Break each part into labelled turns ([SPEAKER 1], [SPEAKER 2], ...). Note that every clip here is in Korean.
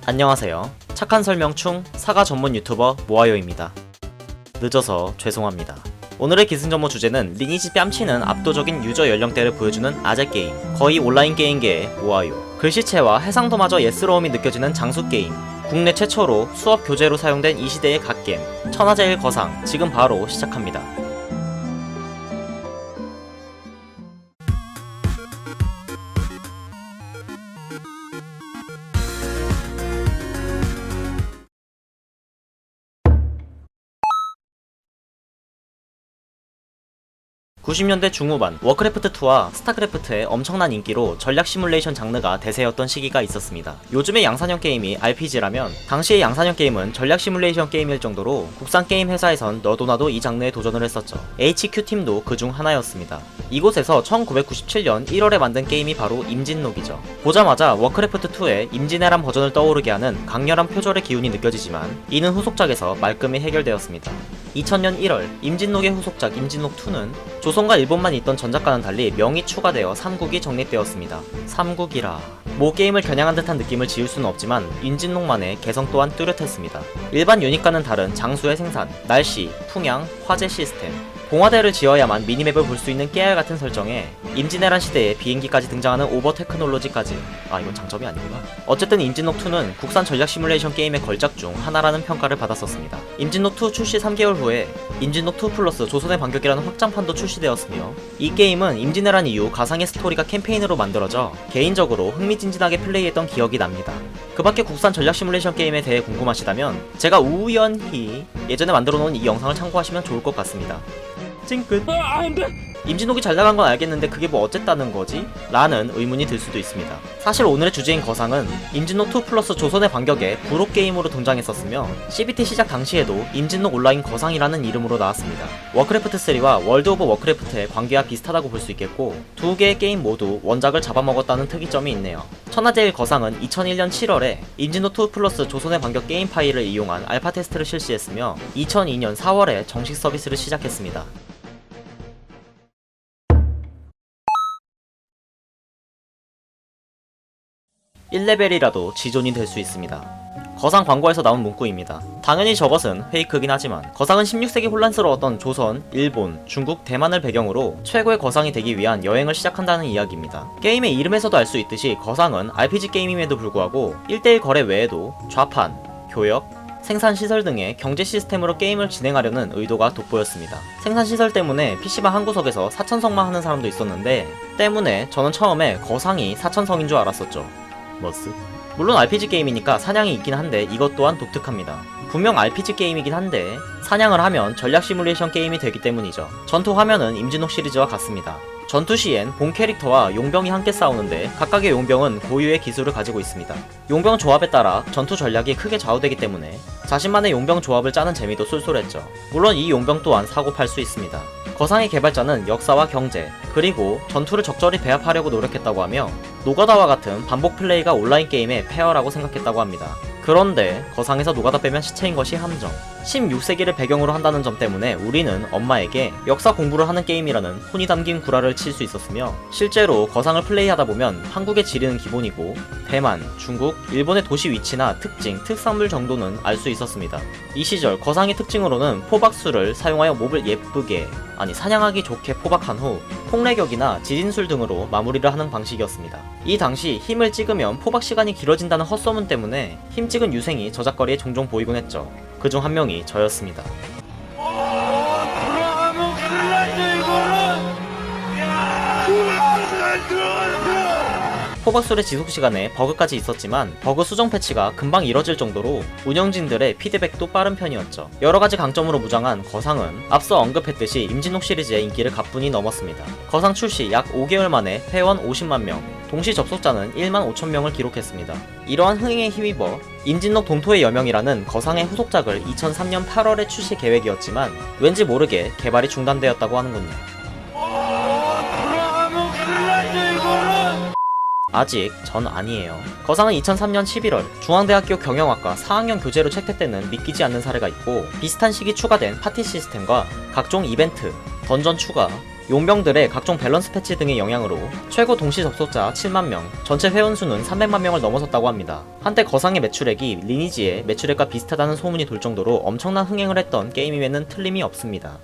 [SPEAKER 1] 안녕하세요. 착한 설명충 사과 전문 유튜버 모아요입니다. 늦어서 죄송합니다. 오늘의 기승전무 주제는 리니지 뺨치는 압도적인 유저 연령대를 보여주는 아재 게임, 거의 온라인 게임계의 모아요. 글씨체와 해상도마저 예스러움이 느껴지는 장수 게임, 국내 최초로 수업 교재로 사용된 이 시대의 갓겜, 천하제일 거상, 지금 바로 시작합니다. (90년대) 중후반 워크래프트2와 스타크래프트의 엄청난 인기로 전략 시뮬레이션 장르가 대세였던 시기가 있었습니다. 요즘의 양산형 게임이 RPG라면 당시의 양산형 게임은 전략 시뮬레이션 게임일 정도로 국산 게임 회사에선 너도나도 이 장르에 도전을 했었죠. HQ팀도 그중 하나였습니다. 이곳에서 1997년 1월에 만든 게임이 바로 임진록이죠. 보자마자 워크래프트2의 임진왜란 버전을 떠오르게 하는 강렬한 표절의 기운이 느껴지지만 이는 후속작에서 말끔히 해결되었습니다. 2000년 1월 임진록의 후속작 임진록2는 조선과 일본만 있던 전작과는 달리 명이 추가되어 3국이 정립되었습니다. 3국이라 모 게임을 겨냥한 듯한 느낌을 지울 수는 없지만 임진록만의 개성 또한 뚜렷했습니다. 일반 유닛과는 다른 장수의 생산, 날씨, 풍향, 화재 시스템, 봉화대를 지어야만 미니맵을 볼 수 있는 깨알같은 설정에 임진왜란 시대에 비행기까지 등장하는 오버 테크놀로지까지, 이건 장점이 아니구나. 어쨌든 임진록2는 국산 전략 시뮬레이션 게임의 걸작 중 하나라는 평가를 받았었습니다. 임진록2 출시 3개월 후에 임진록2 플러스 조선의 반격이라는 확장판도 출시되었으며 이 게임은 임진왜란 이후 가상의 스토리가 캠페인으로 만들어져 개인적으로 흥미진진하게 플레이했던 기억이 납니다. 그 밖에 국산 전략 시뮬레이션 게임에 대해 궁금하시다면 제가 우연히 예전에 만들어놓은 이 영상을 참고하시면 좋을 것 같습니다. 찡끝. 임진록이 잘 나간 건 알겠는데 그게 뭐 어쨌다는 거지? 라는 의문이 들 수도 있습니다. 사실 오늘의 주제인 거상은 임진록2 플러스 조선의 반격에 부록 게임으로 등장했었으며 CBT 시작 당시에도 임진록 온라인 거상이라는 이름으로 나왔습니다. 워크래프트3와 월드 오브 워크래프트의 관계와 비슷하다고 볼 수 있겠고 두 개의 게임 모두 원작을 잡아먹었다는 특이점이 있네요. 천하제일 거상은 2001년 7월에 임진록2 플러스 조선의 반격 게임 파일을 이용한 알파 테스트를 실시했으며 2002년 4월에 정식 서비스를 시작했습니다. 1레벨이라도 지존이 될 수 있습니다. 거상 광고에서 나온 문구입니다. 당연히 저것은 페이크긴 하지만 거상은 16세기 혼란스러웠던 조선, 일본, 중국, 대만을 배경으로 최고의 거상이 되기 위한 여행을 시작한다는 이야기입니다. 게임의 이름에서도 알 수 있듯이 거상은 RPG 게임임에도 불구하고 1대1 거래 외에도 좌판, 교역, 생산시설 등의 경제 시스템으로 게임을 진행하려는 의도가 돋보였습니다. 생산시설 때문에 PC방 한 구석에서 사천성만 하는 사람도 있었는데 때문에 저는 처음에 거상이 사천성인 줄 알았었죠. 머스? 물론 RPG 게임이니까 사냥이 있긴 한데 이것 또한 독특합니다. 분명 RPG 게임이긴 한데 사냥을 하면 전략 시뮬레이션 게임이 되기 때문이죠. 전투 화면은 임진록 시리즈와 같습니다. 전투 시엔 본 캐릭터와 용병이 함께 싸우는데 각각의 용병은 고유의 기술을 가지고 있습니다. 용병 조합에 따라 전투 전략이 크게 좌우되기 때문에 자신만의 용병 조합을 짜는 재미도 쏠쏠했죠. 물론 이 용병 또한 사고 팔 수 있습니다. 거상의 개발자는 역사와 경제, 그리고 전투를 적절히 배합하려고 노력했다고 하며 노가다와 같은 반복 플레이가 온라인 게임의 폐허라고 생각했다고 합니다. 그런데 거상에서 노가다 빼면 시체인 것이 함정. 16세기를 배경으로 한다는 점 때문에 우리는 엄마에게 역사 공부를 하는 게임이라는 혼이 담긴 구라를 칠 수 있었으며 실제로 거상을 플레이하다 보면 한국의 지리는 기본이고 대만, 중국, 일본의 도시 위치나 특징, 특산물 정도는 알 수 있었습니다. 이 시절 거상의 특징으로는 포박수를 사용하여 몹을 예쁘게, 사냥하기 좋게 포박한 후 폭래격이나 지진술 등으로 마무리를 하는 방식이었습니다. 이 당시 힘을 찍으면 포박 시간이 길어진다는 헛소문 때문에 힘 찍은 유생이 저작거리에 종종 보이곤 했죠. 그중 한 명이 저였습니다. 포박술의 지속시간에 버그까지 있었지만 버그 수정 패치가 금방 이뤄질 정도로 운영진들의 피드백도 빠른 편이었죠. 여러가지 강점으로 무장한 거상은 앞서 언급했듯이 임진록 시리즈의 인기를 가뿐히 넘었습니다. 거상 출시 약 5개월 만에 회원 50만 명, 동시 접속자는 1만 5천 명을 기록했습니다. 이러한 흥행에 힘입어 임진록 동토의 여명이라는 거상의 후속작을 2003년 8월에 출시 계획이었지만 왠지 모르게 개발이 중단되었다고 하는군요. 아직 전 아니에요. 거상은 2003년 11월 중앙대학교 경영학과 4학년 교재로 채택되는 믿기지 않는 사례가 있고 비슷한 시기 추가된 파티 시스템과 각종 이벤트, 던전 추가, 용병들의 각종 밸런스 패치 등의 영향으로 최고 동시 접속자 7만명, 전체 회원수는 300만명을 넘어섰다고 합니다. 한때 거상의 매출액이 리니지의 매출액과 비슷하다는 소문이 돌 정도로 엄청난 흥행을 했던 게임임에는 틀림이 없습니다.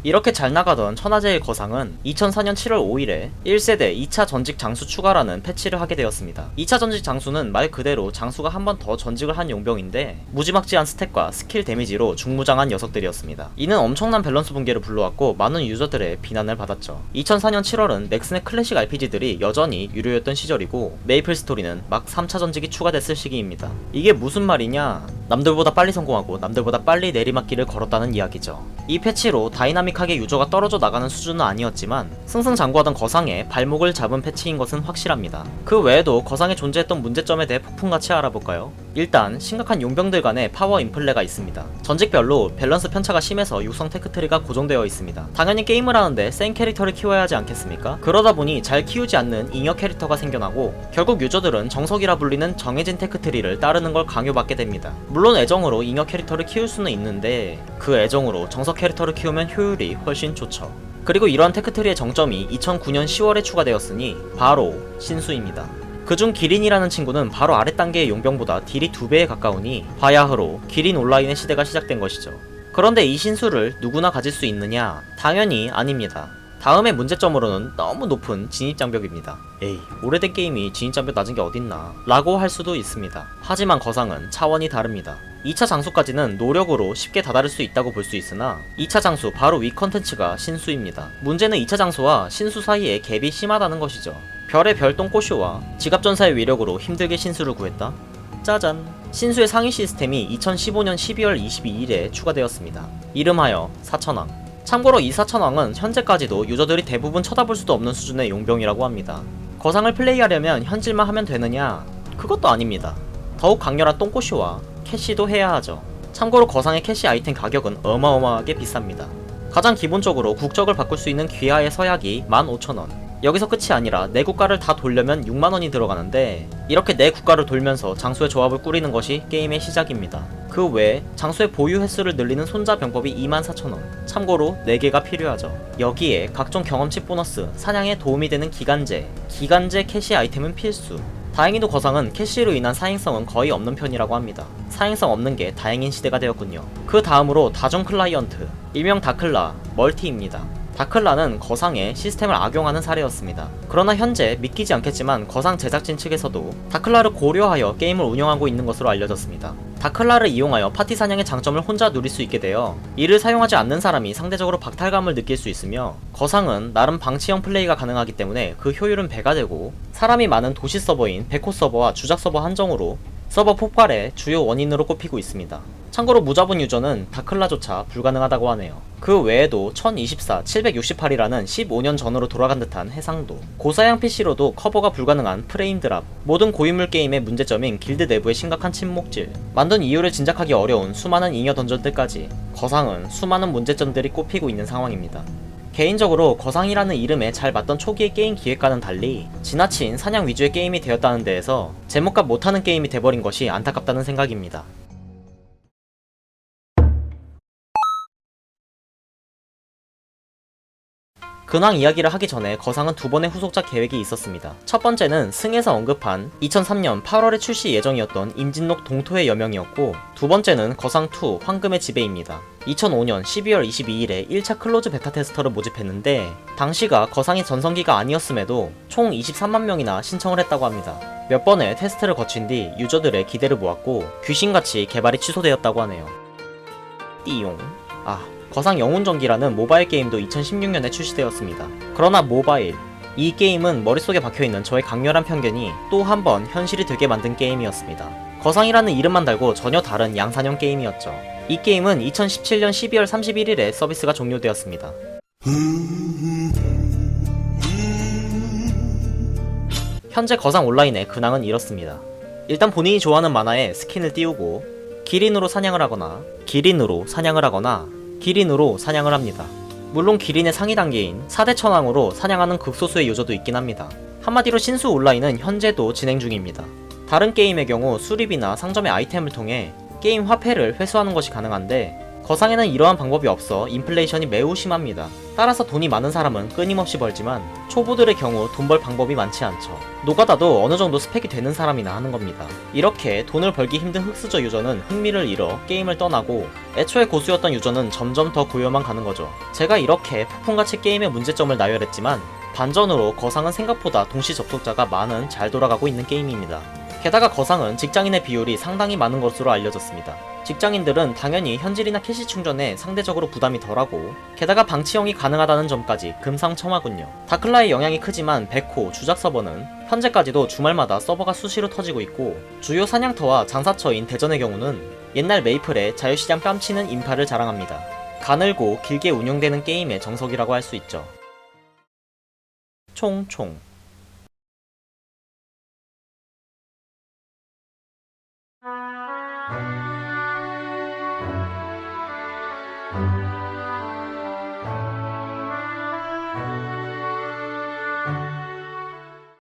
[SPEAKER 1] 이렇게 잘 나가던 천하제일 거상은 2004년 7월 5일에 1세대 2차 전직 장수 추가라는 패치를 하게 되었습니다. 2차 전직 장수는 말 그대로 장수가 한 번 더 전직을 한 용병인데 무지막지한 스탯과 스킬 데미지로 중무장한 녀석들이었습니다. 이는 엄청난 밸런스 붕괴를 불러왔고 많은 유저들의 비난을 받았죠. 2004년 7월은 넥슨의 클래식 RPG들이 여전히 유료였던 시절이고 메이플 스토리는 막 3차 전직이 추가됐을 시기입니다. 이게 무슨 말이냐? 남들보다 빨리 성공하고 남들보다 빨리 내리막길을 걸었다는 이야기죠. 이 패치로 다이나믹하게 유저가 떨어져 나가는 수준은 아니었지만 승승장구하던 거상의 발목을 잡은 패치인 것은 확실합니다. 그 외에도 거상에 존재했던 문제점에 대해 폭풍같이 알아볼까요? 일단 심각한 용병들 간의 파워 인플레가 있습니다. 전직별로 밸런스 편차가 심해서 육성 테크트리가 고정되어 있습니다. 당연히 게임을 하는데 센 캐릭터를 키워야 하지 않겠습니까? 그러다 보니 잘 키우지 않는 잉여 캐릭터가 생겨나고 결국 유저들은 정석이라 불리는 정해진 테크트리를 따르는 걸 강요받게 됩니다. 물론 애정으로 잉여 캐릭터를 키울 수는 있는데 그 애정으로 정석 캐릭터를 키우면 효율이 훨씬 좋죠. 그리고 이러한 테크트리의 정점이 2009년 10월에 추가되었으니 바로 신수입니다. 그중 기린이라는 친구는 바로 아랫단계의 용병보다 딜이 2배에 가까우니 바야흐로 기린 온라인의 시대가 시작된 것이죠. 그런데 이 신수를 누구나 가질 수 있느냐? 당연히 아닙니다. 다음의 문제점으로는 너무 높은 진입장벽입니다. 에이, 오래된 게임이 진입장벽 낮은 게 어딨나 라고 할 수도 있습니다. 하지만 거상은 차원이 다릅니다. 2차 장수까지는 노력으로 쉽게 다다를 수 있다고 볼 수 있으나 2차 장수 바로 위 컨텐츠가 신수입니다. 문제는 2차 장수와 신수 사이에 갭이 심하다는 것이죠. 별의 별 똥꼬쇼와 지갑전사의 위력으로 힘들게 신수를 구했다? 짜잔! 신수의 상위 시스템이 2015년 12월 22일에 추가되었습니다. 이름하여 사천왕. 참고로 이 사천왕은 현재까지도 유저들이 대부분 쳐다볼 수도 없는 수준의 용병이라고 합니다. 거상을 플레이하려면 현질만 하면 되느냐? 그것도 아닙니다. 더욱 강렬한 똥꼬쇼와 캐시도 해야 하죠. 참고로 거상의 캐시 아이템 가격은 어마어마하게 비쌉니다. 가장 기본적으로 국적을 바꿀 수 있는 귀하의 서약이 15,000원. 여기서 끝이 아니라 내 국가를 다 돌려면 6만원이 들어가는데 이렇게 내 국가를 돌면서 장수의 조합을 꾸리는 것이 게임의 시작입니다. 그 외에 장수의 보유 횟수를 늘리는 손자 병법이 24,000원. 참고로 4개가 필요하죠. 여기에 각종 경험치 보너스, 사냥에 도움이 되는 기간제 캐시 아이템은 필수. 다행히도 거상은 캐시로 인한 사행성은 거의 없는 편이라고 합니다. 사행성 없는 게 다행인 시대가 되었군요. 그 다음으로 다중 클라이언트, 일명 다클라, 멀티입니다. 다클라는 거상의 시스템을 악용하는 사례였습니다. 그러나 현재 믿기지 않겠지만 거상 제작진 측에서도 다클라를 고려하여 게임을 운영하고 있는 것으로 알려졌습니다. 다클라를 이용하여 파티 사냥의 장점을 혼자 누릴 수 있게 되어 이를 사용하지 않는 사람이 상대적으로 박탈감을 느낄 수 있으며 거상은 나름 방치형 플레이가 가능하기 때문에 그 효율은 배가 되고 사람이 많은 도시 서버인 백호 서버와 주작 서버 한정으로 서버 폭발의 주요 원인으로 꼽히고 있습니다. 참고로 무자본 유저는 다클라조차 불가능하다고 하네요. 그 외에도 1024, 768이라는 15년 전으로 돌아간 듯한 해상도, 고사양 PC로도 커버가 불가능한 프레임 드랍, 모든 고인물 게임의 문제점인 길드 내부의 심각한 침묵질, 만든 이유를 짐작하기 어려운 수많은 잉여 던전들까지 거상은 수많은 문제점들이 꼽히고 있는 상황입니다. 개인적으로 거상이라는 이름에 잘 맞던 초기의 게임 기획과는 달리 지나친 사냥 위주의 게임이 되었다는 데에서 제목값 못하는 게임이 돼버린 것이 안타깝다는 생각입니다. 근황 이야기를 하기 전에 거상은 두 번의 후속작 계획이 있었습니다. 첫 번째는 승에서 언급한 2003년 8월에 출시 예정이었던 임진록 동토의 여명이었고, 두 번째는 거상2 황금의 지배입니다. 2005년 12월 22일에 1차 클로즈 베타 테스터를 모집했는데 당시가 거상이 전성기가 아니었음에도 총 23만 명이나 신청을 했다고 합니다. 몇 번의 테스트를 거친 뒤 유저들의 기대를 모았고 귀신같이 개발이 취소되었다고 하네요. 띠용. 거상 영혼전기라는 모바일 게임도 2016년에 출시되었습니다. 그러나 모바일, 이 게임은 머릿속에 박혀있는 저의 강렬한 편견이 또 한 번 현실이 되게 만든 게임이었습니다. 거상이라는 이름만 달고 전혀 다른 양산형 게임이었죠. 이 게임은 2017년 12월 31일에 서비스가 종료되었습니다. 현재 거상 온라인의 근황은 이렇습니다. 일단 본인이 좋아하는 만화에 스킨을 띄우고 기린으로 사냥을 하거나 기린으로 사냥을 합니다. 물론 기린의 상위 단계인 4대 천왕으로 사냥하는 극소수의 유저도 있긴 합니다. 한마디로 신수 온라인은 현재도 진행 중입니다. 다른 게임의 경우 수립이나 상점의 아이템을 통해 게임 화폐를 회수하는 것이 가능한데 거상에는 이러한 방법이 없어 인플레이션이 매우 심합니다. 따라서 돈이 많은 사람은 끊임없이 벌지만 초보들의 경우 돈 벌 방법이 많지 않죠. 노가다도 어느 정도 스펙이 되는 사람이나 하는 겁니다. 이렇게 돈을 벌기 힘든 흑수저 유저는 흥미를 잃어 게임을 떠나고 애초에 고수였던 유저는 점점 더 고요만 가는 거죠. 제가 이렇게 폭풍같이 게임의 문제점을 나열했지만 반전으로 거상은 생각보다 동시 접속자가 많은 잘 돌아가고 있는 게임입니다. 게다가 거상은 직장인의 비율이 상당히 많은 것으로 알려졌습니다. 직장인들은 당연히 현질이나 캐시 충전에 상대적으로 부담이 덜하고 게다가 방치형이 가능하다는 점까지 금상첨화군요. 다클라의 영향이 크지만 백호, 주작 서버는 현재까지도 주말마다 서버가 수시로 터지고 있고 주요 사냥터와 장사처인 대전의 경우는 옛날 메이플의 자유시장 뺨치는 인파를 자랑합니다. 가늘고 길게 운영되는 게임의 정석이라고 할 수 있죠. 총총